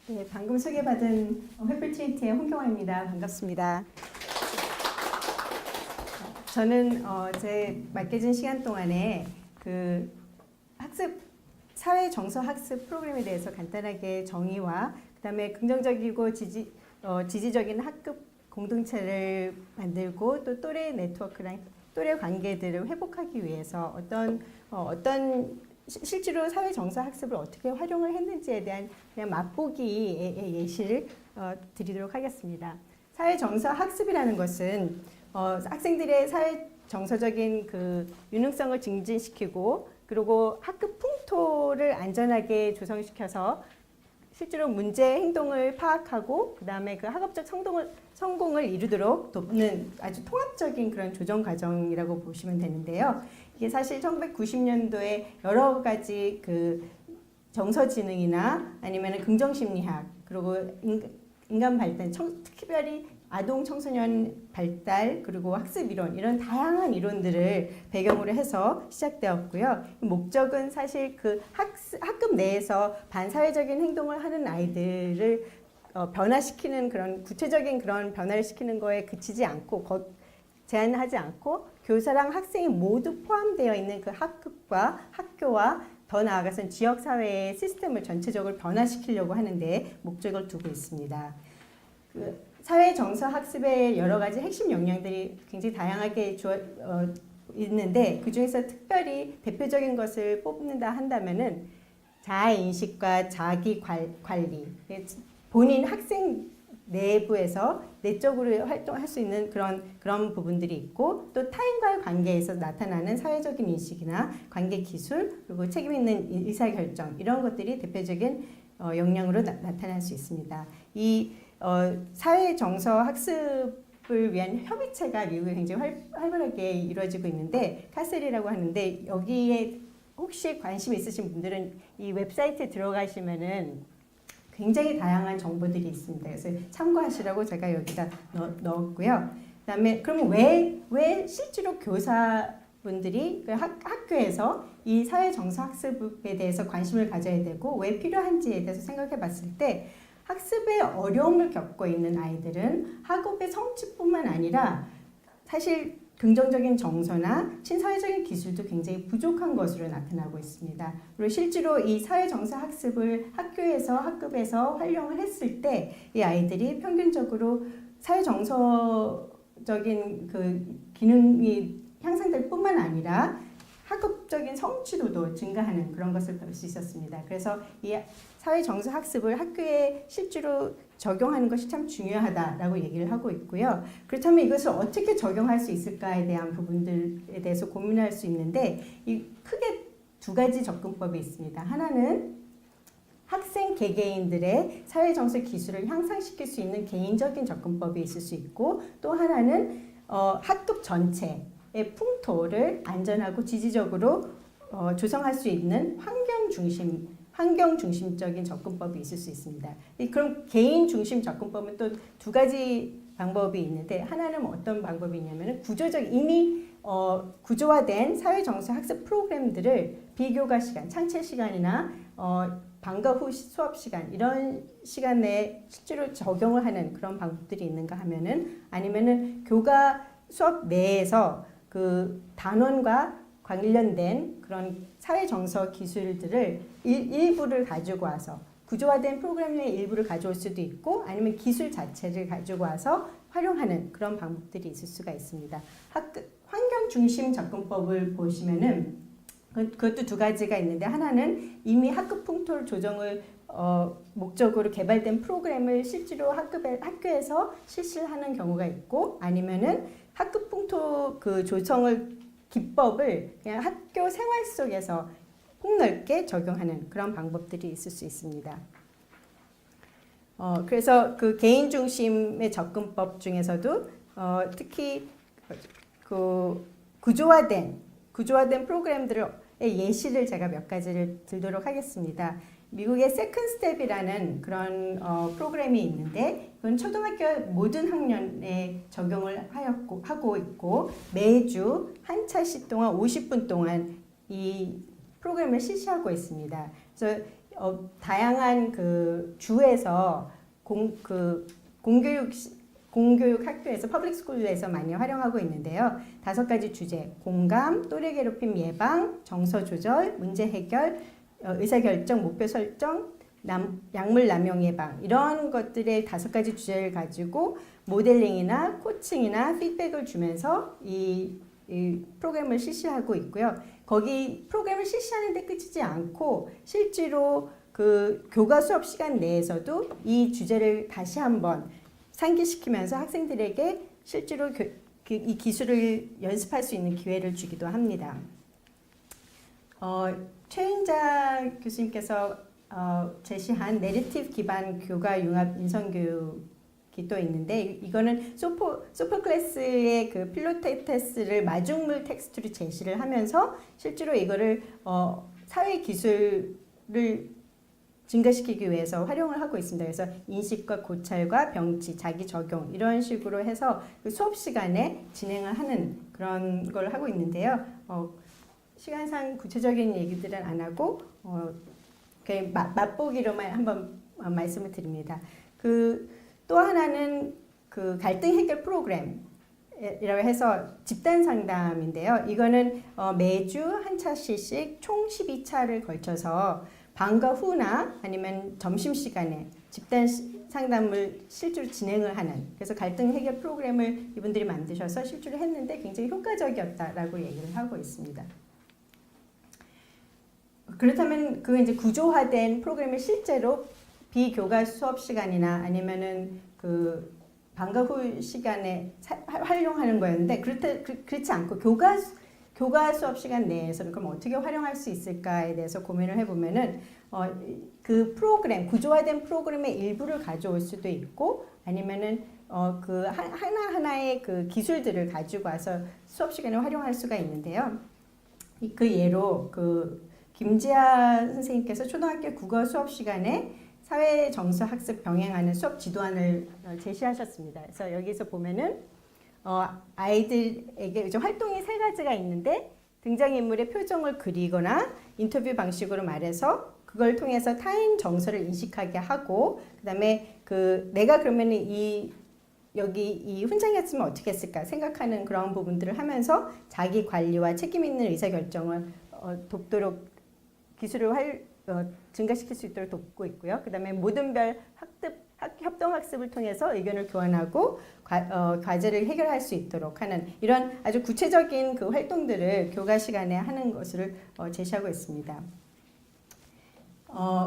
네, 방금 소개받은 횃불 트리니티의 홍경화입니다. 반갑습니다. 저는 제 맡겨진 시간 동안에 그 학습 사회 정서 학습 프로그램에 대해서 간단하게 정의와 그다음에 긍정적이고 지지적인 학급 공동체를 만들고 또 또래 네트워크랑 또래 관계들을 회복하기 위해서 어떤 실제로 사회 정서 학습을 어떻게 활용을 했는지에 대한 그냥 맛보기의 예시를 드리도록 하겠습니다. 사회 정서 학습이라는 것은 학생들의 사회 정서적인 그 유능성을 증진시키고 그리고 학급 풍토를 안전하게 조성시켜서 실제로 문제 행동을 파악하고 그다음에 그 학업적 성공을 이루도록 돕는 아주 통합적인 그런 조정 과정이라고 보시면 되는데요. 이게 사실 1990년도에 여러 가지 그 정서지능이나 아니면 긍정심리학 그리고 인간 발달, 특별히 아동 청소년 발달 그리고 학습 이론 이런 다양한 이론들을 배경으로 해서 시작되었고요. 목적은 사실 그 학급 내에서 반사회적인 행동을 하는 아이들을 변화시키는 그런 구체적인 그런 변화를 시키는 거에 그치지 않고 제한하지 않고 교사랑 학생이 모두 포함되어 있는 그 학급과 학교와 더 나아가서는 지역사회의 시스템을 전체적으로 변화시키려고 하는데 목적을 두고 있습니다. 사회 정서 학습의 여러 가지 핵심 역량들이 굉장히 다양하게 있는데 그 중에서 특별히 대표적인 것을 뽑는다 한다면은 자아 인식과 자기 관리, 본인 학생 내부에서 내적으로 활동할 수 있는 그런 부분들이 있고 또 타인과의 관계에서 나타나는 사회적인 인식이나 관계 기술 그리고 책임 있는 의사결정 이런 것들이 대표적인 역량으로 나타날 수 있습니다. 이 사회 정서 학습을 위한 협의체가 미국에 굉장히 활발하게 이루어지고 있는데 카셀이라고 하는데 여기에 혹시 관심 있으신 분들은 이 웹사이트에 들어가시면은 굉장히 다양한 정보들이 있습니다. 그래서 참고하시라고 제가 여기다 넣었고요. 그다음에 그러면 왜 실제로 교사분들이 그 학교에서 이 사회 정서 학습에 대해서 관심을 가져야 되고 왜 필요한지에 대해서 생각해 봤을 때 학습에 어려움을 겪고 있는 아이들은 학업의 성취뿐만 아니라 사실 긍정적인 정서나 친사회적인 기술도 굉장히 부족한 것으로 나타나고 있습니다. 그리고 실제로 이 사회정서 학습을 학교에서 학급에서 활용을 했을 때 이 아이들이 평균적으로 사회정서적인 그 기능이 향상될 뿐만 아니라 학업적인 성취도도 증가하는 그런 것을 볼 수 있었습니다. 그래서 이 사회정서 학습을 학교에 실제로 적용하는 것이 참 중요하다라고 얘기를 하고 있고요. 그렇다면 이것을 어떻게 적용할 수 있을까에 대한 부분들에 대해서 고민할 수 있는데 크게 두 가지 접근법이 있습니다. 하나는 학생 개개인들의 사회정서 기술을 향상시킬 수 있는 개인적인 접근법이 있을 수 있고 또 하나는 학급 전체의 풍토를 안전하고 지지적으로 조성할 수 있는 환경 중심적인 접근법이 있을 수 있습니다. 그럼 개인 중심 접근법은 또 두 가지 방법이 있는데 하나는 어떤 방법이 있냐면 이미 구조화된 사회정서 학습 프로그램들을 비교과 시간, 창체 시간이나 방과 후 수업 시간 이런 시간에 실제로 적용을 하는 그런 방법들이 있는가 하면은 아니면은 교과 수업 내에서 그 단원과 관련된 그런 사회정서 기술들을 일부를 가지고 와서 구조화된 프로그램의 일부를 가져올 수도 있고 아니면 기술 자체를 가지고 와서 활용하는 그런 방법들이 있을 수가 있습니다. 환경 중심 접근법을 보시면은 그것도 두 가지가 있는데 하나는 이미 학급 풍토 조정을 목적으로 개발된 프로그램을 실제로 학교에서 실시를 하는 경우가 있고 아니면은 학급 풍토 그 조성을 기법을 그냥 학교 생활 속에서 폭넓게 적용하는 그런 방법들이 있을 수 있습니다. 그래서 그 개인 중심의 접근법 중에서도 특히 그 구조화된 프로그램들의 예시를 제가 몇 가지를 들도록 하겠습니다. 미국의 세컨드 스텝이라는 그런 프로그램이 있는데 그건 초등학교 모든 학년에 적용을 하고 있고 매주 한 차씩 동안 50분 동안 이 프로그램을 실시하고 있습니다. 그래서 다양한 그 주에서 공교육 학교에서 퍼블릭 스쿨에서 많이 활용하고 있는데요. 5가지 주제: 공감, 또래 괴롭힘 예방, 정서 조절, 문제 해결, 의사결정, 목표 설정, 약물 남용 예방, 이런 것들의 5가지 주제를 가지고 모델링이나 코칭이나 피드백을 주면서 이 프로그램을 실시하고 있고요. 거기 프로그램을 실시하는데 그치지 않고 실제로 그 교과 수업 시간 내에서도 이 주제를 다시 한번 상기시키면서 학생들에게 실제로 이 기술을 연습할 수 있는 기회를 주기도 합니다. 최은자 교수님께서 제시한 내러티브 기반 교과 융합 인성교육이 또 있는데, 이거는 소포클레스의 그 필로테테스를 마중물 텍스트로 제시를 하면서 실제로 이거를 사회 기술을 증가시키기 위해서 활용을 하고 있습니다. 그래서 인식과 고찰과 병치, 자기 적용, 이런 식으로 해서 그 수업 시간에 진행을 하는 그런 걸 하고 있는데요. 시간상 구체적인 얘기들은 안 하고 그냥 맛보기로만 한번 말씀을 드립니다. 또 하나는 그 갈등 해결 프로그램이라고 해서 집단 상담인데요. 이거는 매주 한 차씩 총 12차를 걸쳐서 방과 후나 아니면 점심시간에 집단 상담을 실제로 진행을 하는, 그래서 갈등 해결 프로그램을 이분들이 만드셔서 실제로 했는데 굉장히 효과적이었다라고 얘기를 하고 있습니다. 그렇다면 그 이제 구조화된 프로그램을 실제로 비교과 수업 시간이나 아니면은 그 방과 후 시간에 활용하는 거였는데, 그렇지 않고 교과 수업 시간 내에서는 그럼 어떻게 활용할 수 있을까에 대해서 고민을 해보면은 그 프로그램, 구조화된 프로그램의 일부를 가져올 수도 있고, 아니면은 그 하나하나의 그 기술들을 가지고 와서 수업 시간에 활용할 수가 있는데요. 그 예로 그 김지아 선생님께서 초등학교 국어 수업 시간에 사회 정서 학습 병행하는 수업 지도안을 제시하셨습니다. 그래서 여기서 보면은 아이들에게 이제 활동이 3가지가 있는데, 등장인물의 표정을 그리거나 인터뷰 방식으로 말해서 그걸 통해서 타인 정서를 인식하게 하고, 그다음에 내가 그러면 여기 이 훈장이었으면 어떻게 했을까 생각하는 그런 부분들을 하면서 자기 관리와 책임 있는 의사결정을 돕도록 기술을 증가시킬 수 있도록 돕고 있고요. 그다음에 모든별 협동학습을 통해서 의견을 교환하고 과제를 해결할 수 있도록 하는 이런 아주 구체적인 그 활동들을 교과 시간에 하는 것을 제시하고 있습니다.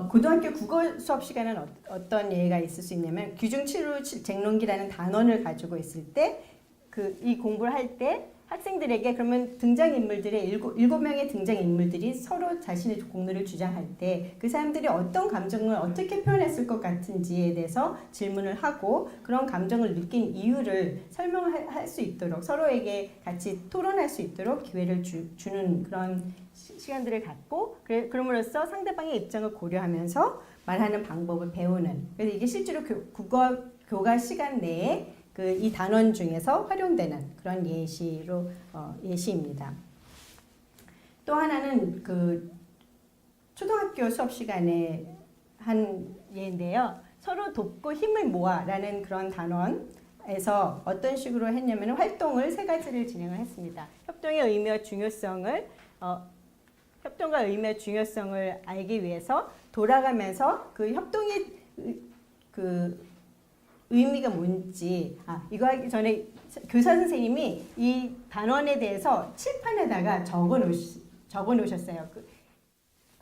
고등학교 국어 수업 시간은 어떤 예가 있을 수 있냐면, 규중치루 쟁론기라는 단원을 가지고 있을 때 이 공부를 할 때 학생들에게 그러면 등장인물들의 7명의 등장인물들이 서로 자신의 공로를 주장할 때 그 사람들이 어떤 감정을 어떻게 표현했을 것 같은지에 대해서 질문을 하고, 그런 감정을 느낀 이유를 설명할 수 있도록 서로에게 같이 토론할 수 있도록 기회를 주는 그런 시간들을 갖고, 그럼으로써 상대방의 입장을 고려하면서 말하는 방법을 배우는, 그래서 이게 실제로 교과 시간 내에 이 단원 중에서 활용되는 그런 예시입니다. 또 하나는 초등학교 수업 시간에 한 예인데요. 서로 돕고 힘을 모아라는 그런 단원에서 어떤 식으로 했냐면 활동을 3가지를 진행을 했습니다. 협동과 의미와 중요성을 알기 위해서 돌아가면서 그 협동의 의미가 뭔지, 이거 하기 전에 교사 선생님이 이 단원에 대해서 칠판에다가 적어 놓으셨어요.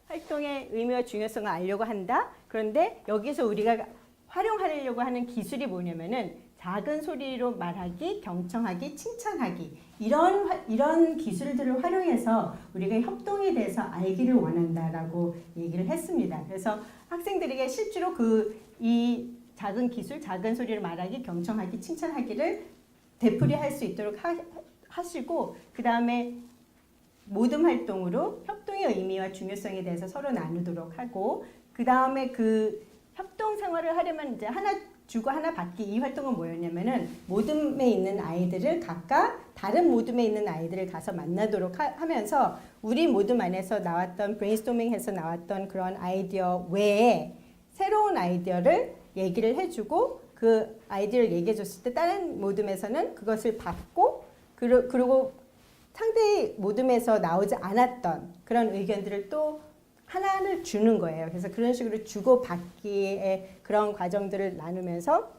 활동의 의미와 중요성을 알려고 한다. 그런데 여기서 우리가 활용하려고 하는 기술이 뭐냐면은 작은 소리로 말하기, 경청하기, 칭찬하기, 이런 기술들을 활용해서 우리가 협동에 대해서 알기를 원한다라고 얘기를 했습니다. 그래서 학생들에게 실제로 이 작은 기술, 작은 소리를 말하기, 경청하기, 칭찬하기를 되풀이할 수 있도록 하시고, 그 다음에 모둠 활동으로 협동의 의미와 중요성에 대해서 서로 나누도록 하고, 그 다음에 그 협동 생활을 하려면 이제 주고 하나 받기 이 활동은 뭐였냐면은 모둠에 있는 아이들을 각각 다른 모둠에 있는 아이들을 가서 만나도록 하면서 우리 모둠 안에서 나왔던 브레인스토밍해서 나왔던 그런 아이디어 외에 새로운 아이디어를 얘기를 해주고 그 아이디어를 얘기해줬을 때 다른 모둠에서는 그것을 받고 그리고 상대의 모둠에서 나오지 않았던 그런 의견들을 또 하나를 주는 거예요. 그래서 그런 식으로 주고받기의 그런 과정들을 나누면서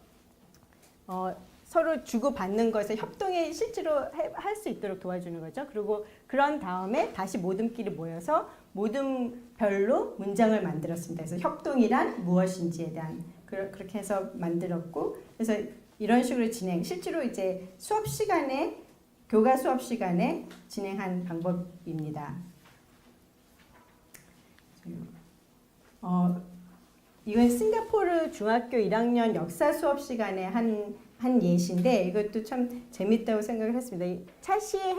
서로 주고받는 것을 협동에 실제로 할 수 있도록 도와주는 거죠. 그리고 그런 다음에 다시 모둠끼리 모여서 모둠별로 문장을 만들었습니다. 그래서 협동이란 무엇인지에 대한 그렇게 해서 만들었고, 그래서 이런 식으로 실제로 이제 수업 시간에 교과 수업 시간에 진행한 방법입니다. 이건 싱가포르 중학교 1학년 역사 수업 시간에 한 예시인데 이것도 참 재밌다고 생각을 했습니다. 차시에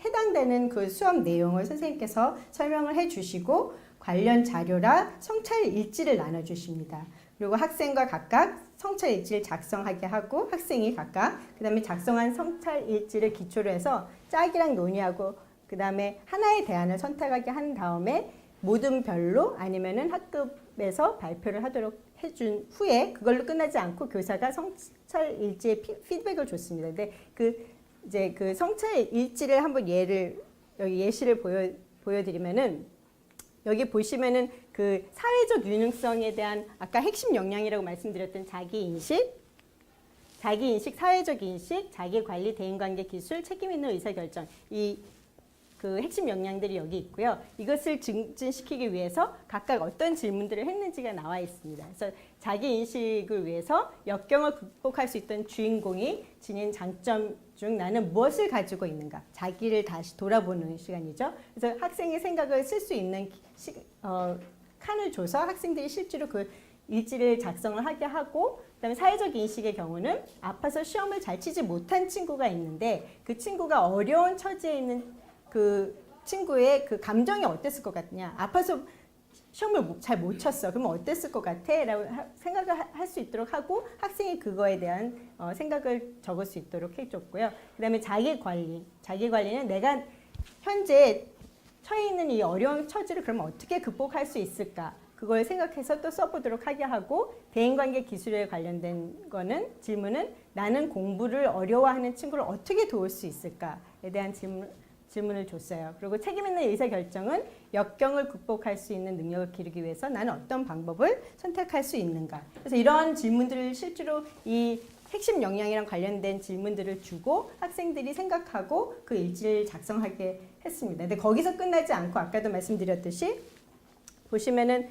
해당되는 그 수업 내용을 선생님께서 설명을 해주시고 관련 자료라 성찰 일지를 나눠주십니다. 그리고 학생과 각각 성찰 일지를 작성하게 하고 학생이 각각 그 다음에 작성한 성찰 일지를 기초로 해서 짝이랑 논의하고 그 다음에 하나의 대안을 선택하게 한 다음에 모둠별로 아니면은 학급에서 발표를 하도록 해준 후에 그걸로 끝나지 않고 교사가 성찰 일지의 피드백을 줬습니다. 근데 그 성찰 일지를 한번 여기 예시를 보여드리면은 여기 보시면은 그 사회적 유능성에 대한 아까 핵심 역량이라고 말씀드렸던 자기인식, 사회적 인식, 자기관리, 대인관계 기술, 책임있는 의사결정 그 핵심 역량들이 여기 있고요. 이것을 증진시키기 위해서 각각 어떤 질문들을 했는지가 나와 있습니다. 그래서 자기인식을 위해서 역경을 극복할 수 있던 주인공이 지닌 장점 중 나는 무엇을 가지고 있는가? 자기를 다시 돌아보는 시간이죠. 그래서 학생의 생각을 쓸 수 있는 칸을 줘서 학생들이 실제로 그 일지를 작성을 하게 하고 그다음에 사회적 인식의 경우는 아파서 시험을 잘 치지 못한 친구가 있는데 그 친구가 어려운 처지에 있는 그 친구의 그 감정이 어땠을 것 같냐? 아파서 시험을 잘 못 쳤어. 그러면 어땠을 것 같아? 라고 생각을 할 수 있도록 하고 학생이 그거에 대한 생각을 적을 수 있도록 해줬고요. 그 다음에 자기관리는 내가 현재 처해 있는 이 어려운 처지를 그러면 어떻게 극복할 수 있을까? 그걸 생각해서 또 써보도록 하게 하고 대인관계 기술에 관련된 질문은 나는 공부를 어려워하는 친구를 어떻게 도울 수 있을까에 대한 질문을 줬어요. 그리고 책임있는 의사결정은 역경을 극복할 수 있는 능력을 기르기 위해서 나는 어떤 방법을 선택할 수 있는가. 그래서 이런 질문들을 실제로 이 핵심 역량이랑 관련된 질문들을 주고 학생들이 생각하고 그 일지를 작성하게 했습니다. 근데 거기서 끝나지 않고 아까도 말씀드렸듯이 보시면은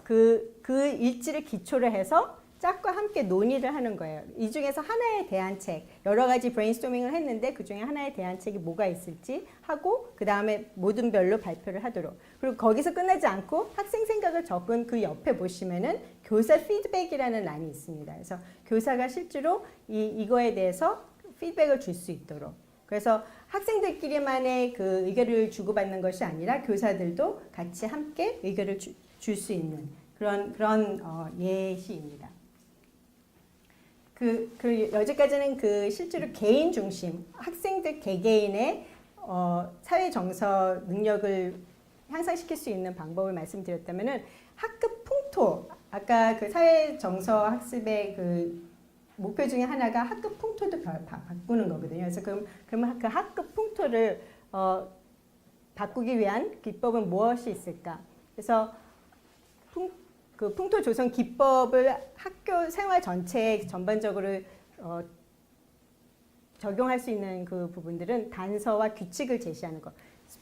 그 일지를 기초로 해서 짝과 함께 논의를 하는 거예요. 이 중에서 하나의 대안책, 여러 가지 브레인스토밍을 했는데 그 중에 하나의 대안책이 뭐가 있을지 하고 그 다음에 모둠별로 발표를 하도록. 그리고 거기서 끝나지 않고 학생 생각을 적은 그 옆에 보시면은 교사 피드백이라는 란이 있습니다. 그래서 교사가 실제로 이거에 대해서 피드백을 줄 수 있도록. 그래서 학생들끼리만의 그 의견을 주고받는 것이 아니라 교사들도 같이 함께 의견을 줄 수 있는 그런 예시입니다. 여기까지는 실제로 개인 중심, 학생들 개개인의 사회 정서 능력을 향상시킬 수 있는 방법을 말씀드렸다면은 학급 풍토, 아까 그 사회 정서 학습의 그 목표 중에 하나가 학급 풍토도 바꾸는 거거든요. 그래서 그럼 그 학급 풍토를 바꾸기 위한 기법은 무엇이 있을까? 그래서 그 풍토 조성 기법을 학교 생활 전체에 전반적으로 적용할 수 있는 그 부분들은 단서와 규칙을 제시하는 것.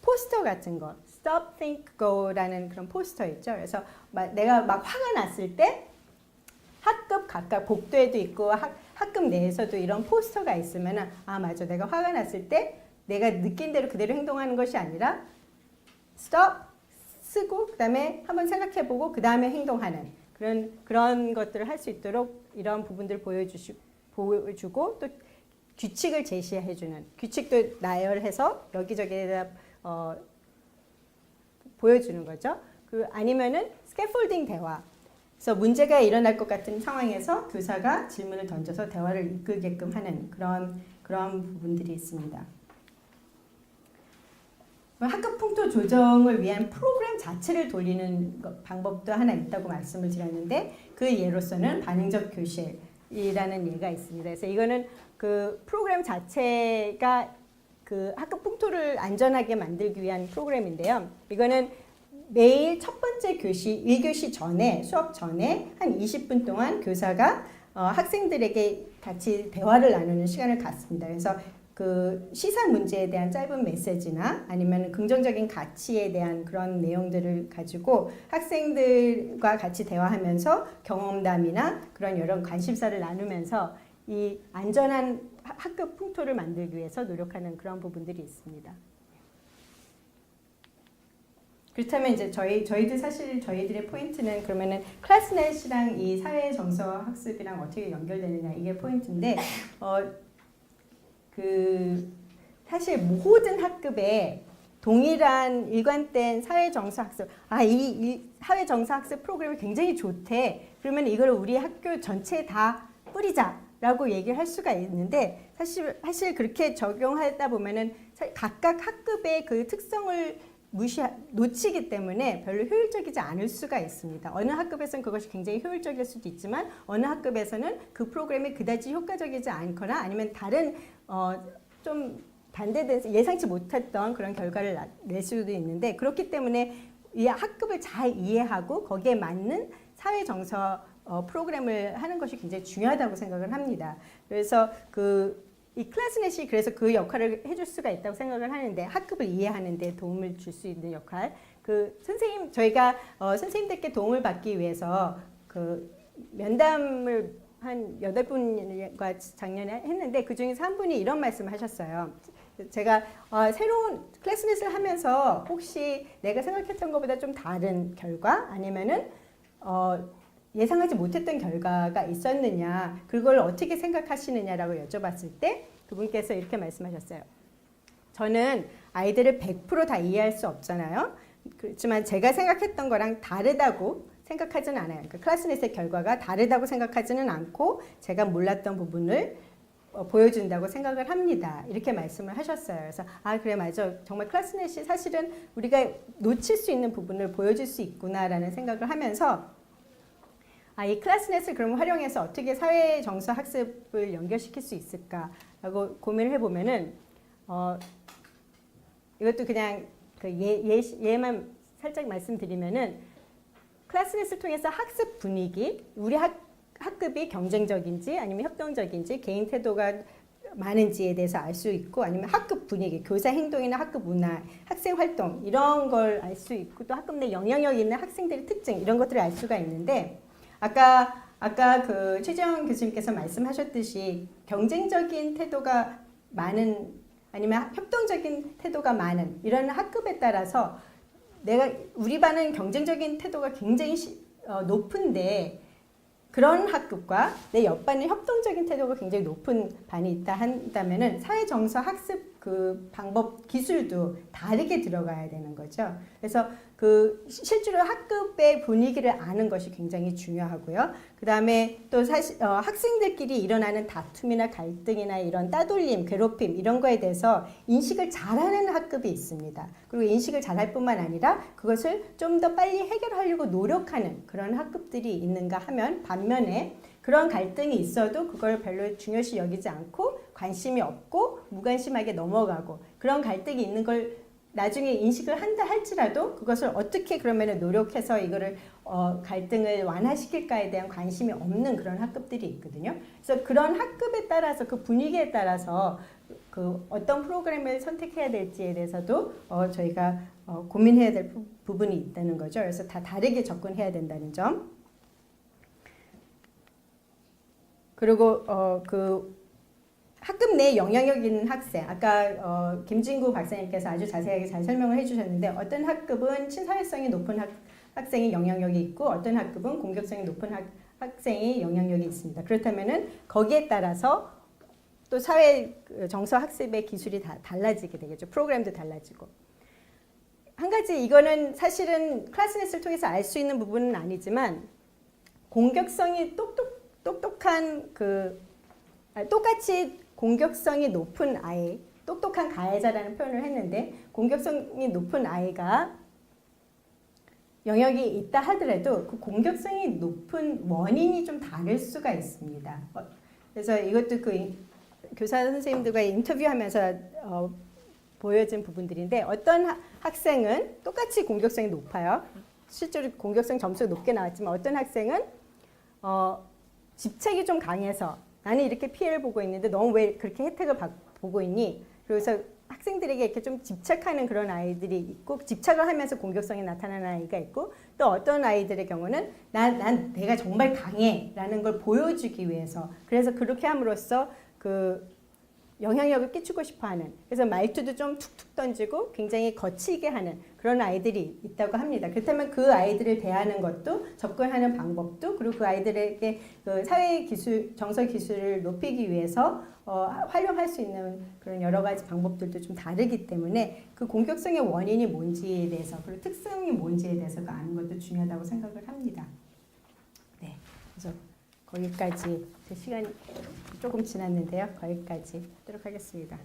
포스터 같은 거, Stop, Think, Go라는 그런 포스터 있죠. 그래서 내가 막 화가 났을 때 학급 각각 복도에도 있고 학급 내에서도 이런 포스터가 있으면 아 맞아, 내가 화가 났을 때 내가 느낀 대로 그대로 행동하는 것이 아니라 Stop, 쓰고 그다음에 한번 생각해보고 그 다음에 행동하는 그런 것들을 할 수 있도록 이런 부분들을 보여주고 또 규칙을 제시해주는, 규칙도 나열해서 여기저기에다 보여주는 거죠. 아니면은 스캐폴딩 대화. 그래서 문제가 일어날 것 같은 상황에서 교사가 질문을 던져서 대화를 이끌게끔 하는 그런 부분들이 있습니다. 학급 풍토 조정을 위한 프로그램 자체를 돌리는 방법도 하나 있다고 말씀을 드렸는데 그 예로서는 반응적 교실이라는 예가 있습니다. 그래서 이거는 그 프로그램 자체가 그 학급 풍토를 안전하게 만들기 위한 프로그램인데요. 이거는 매일 첫 번째 교시 1교시 전에 수업 전에 한 20분 동안 교사가 학생들에게 같이 대화를 나누는 시간을 갖습니다. 그래서 그 시사 문제에 대한 짧은 메시지나 아니면 긍정적인 가치에 대한 그런 내용들을 가지고 학생들과 같이 대화하면서 경험담이나 그런 여러 관심사를 나누면서 이 안전한 학급 풍토를 만들기 위해서 노력하는 그런 부분들이 있습니다. 그렇다면 이제 저희들 사실 저희들의 포인트는 그러면은 클래스넷이랑 이 사회 정서 학습이랑 어떻게 연결되느냐 이게 포인트인데 그 사실 모든 학급에 동일한 일관된 사회정서학습 이 사회정서학습 프로그램이 굉장히 좋대. 그러면 이걸 우리 학교 전체에 다 뿌리자라고 얘기를 할 수가 있는데 사실 그렇게 적용하다 보면은 각각 학급의 그 특성을 놓치기 때문에 별로 효율적이지 않을 수가 있습니다. 어느 학급에서는 그것이 굉장히 효율적일 수도 있지만 어느 학급에서는 그 프로그램이 그다지 효과적이지 않거나 아니면 다른 좀 반대된 예상치 못했던 그런 결과를 낼 수도 있는데 그렇기 때문에 이 학급을 잘 이해하고 거기에 맞는 사회정서 프로그램을 하는 것이 굉장히 중요하다고 생각을 합니다. 그래서 이 클래스넷이 그래서 그 역할을 해줄 수가 있다고 생각을 하는데 학급을 이해하는 데 도움을 줄 수 있는 역할 저희가 선생님들께 도움을 받기 위해서 그 면담을 한 8분과 작년에 했는데 그중에서 한 분이 이런 말씀을 하셨어요. 제가 새로운 클래스넷을 하면서 혹시 내가 생각했던 것보다 좀 다른 결과 아니면은 예상하지 못했던 결과가 있었느냐 그걸 어떻게 생각하시느냐라고 여쭤봤을 때 그분께서 이렇게 말씀하셨어요. 저는 아이들을 100% 다 이해할 수 없잖아요. 그렇지만 제가 생각했던 거랑 다르다고 생각하지는 않아요. 그러니까 클래스넷의 결과가 다르다고 생각하지는 않고 제가 몰랐던 부분을 보여준다고 생각을 합니다. 이렇게 말씀을 하셨어요. 그래서 그래 맞아. 정말 클래스넷이 사실은 우리가 놓칠 수 있는 부분을 보여줄 수 있구나라는 생각을 하면서 이 클래스넷을 그럼 활용해서 어떻게 사회 정서 학습을 연결시킬 수 있을까라고 고민을 해보면은 이것도 그냥 그 예만 살짝 말씀드리면은 클래스넷을 통해서 학습 분위기, 우리 학급이 경쟁적인지 아니면 협동적인지 개인 태도가 많은지에 대해서 알 수 있고 아니면 학급 분위기, 교사 행동이나 학급 문화, 학생 활동 이런 걸 알 수 있고 또 학급 내 영향력 있는 학생들의 특징 이런 것들을 알 수가 있는데 아까 그 최재형 교수님께서 말씀하셨듯이 경쟁적인 태도가 많은 아니면 협동적인 태도가 많은 이런 학급에 따라서 우리 반은 경쟁적인 태도가 굉장히 높은데 그런 학급과 내 옆반의 협동적인 태도가 굉장히 높은 반이 있다 한다면은 사회정서 학습 그 방법 기술도 다르게 들어가야 되는 거죠. 그래서 그 실제로 학급의 분위기를 아는 것이 굉장히 중요하고요. 그 다음에 또 사실 학생들끼리 일어나는 다툼이나 갈등이나 이런 따돌림, 괴롭힘 이런 거에 대해서 인식을 잘하는 학급이 있습니다. 그리고 인식을 잘할 뿐만 아니라 그것을 좀 더 빨리 해결하려고 노력하는 그런 학급들이 있는가 하면 반면에 그런 갈등이 있어도 그걸 별로 중요시 여기지 않고 관심이 없고 무관심하게 넘어가고 그런 갈등이 있는 걸 나중에 인식을 한다 할지라도 그것을 어떻게 그러면 노력해서 이거를 갈등을 완화시킬까에 대한 관심이 없는 그런 학급들이 있거든요. 그래서 그런 학급에 따라서 그 분위기에 따라서 그 어떤 프로그램을 선택해야 될지에 대해서도 저희가 고민해야 될 부분이 있다는 거죠. 그래서 다 다르게 접근해야 된다는 점. 그리고 그 학급 내 영향력 있는 학생, 아까 김진구 박사님께서 아주 자세하게 잘 설명을 해주셨는데 어떤 학급은 친사회성이 높은 학생이 영향력이 있고 어떤 학급은 공격성이 높은 학생이 영향력이 있습니다. 그렇다면은 거기에 따라서 또 사회 정서 학습의 기술이 다 달라지게 되겠죠. 프로그램도 달라지고. 한 가지 이거는 사실은 클래스넷을 통해서 알 수 있는 부분은 아니지만 공격성이 똑똑한 똑같이 공격성이 높은 아이, 똑똑한 가해자라는 표현을 했는데 공격성이 높은 아이가 영역이 있다 하더라도 그 공격성이 높은 원인이 좀 다를 수가 있습니다. 그래서 이것도 그 교사 선생님들과 인터뷰하면서 보여진 부분들인데 어떤 학생은 똑같이 공격성이 높아요. 실제로 공격성 점수가 높게 나왔지만 어떤 학생은 집착이 좀 강해서 나는 이렇게 피해를 보고 있는데 너무 왜 그렇게 혜택을 보고 있니? 그래서 학생들에게 이렇게 좀 집착하는 그런 아이들이 있고 집착을 하면서 공격성이 나타나는 아이가 있고 또 어떤 아이들의 경우는 난 내가 정말 강해라는 걸 보여주기 위해서 그래서 그렇게 함으로써 그 영향력을 끼치고 싶어하는 그래서 말투도 좀 툭툭 던지고 굉장히 거칠게 하는 그런 아이들이 있다고 합니다. 그렇다면 그 아이들을 대하는 것도 접근하는 방법도 그리고 그 아이들에게 그 사회 기술, 정서 기술을 높이기 위해서 활용할 수 있는 그런 여러 가지 방법들도 좀 다르기 때문에 그 공격성의 원인이 뭔지에 대해서 그리고 특성이 뭔지에 대해서 아는 것도 중요하다고 생각을 합니다. 네, 그래서 거기까지 제 시간이 조금 지났는데요. 거기까지 하도록 하겠습니다.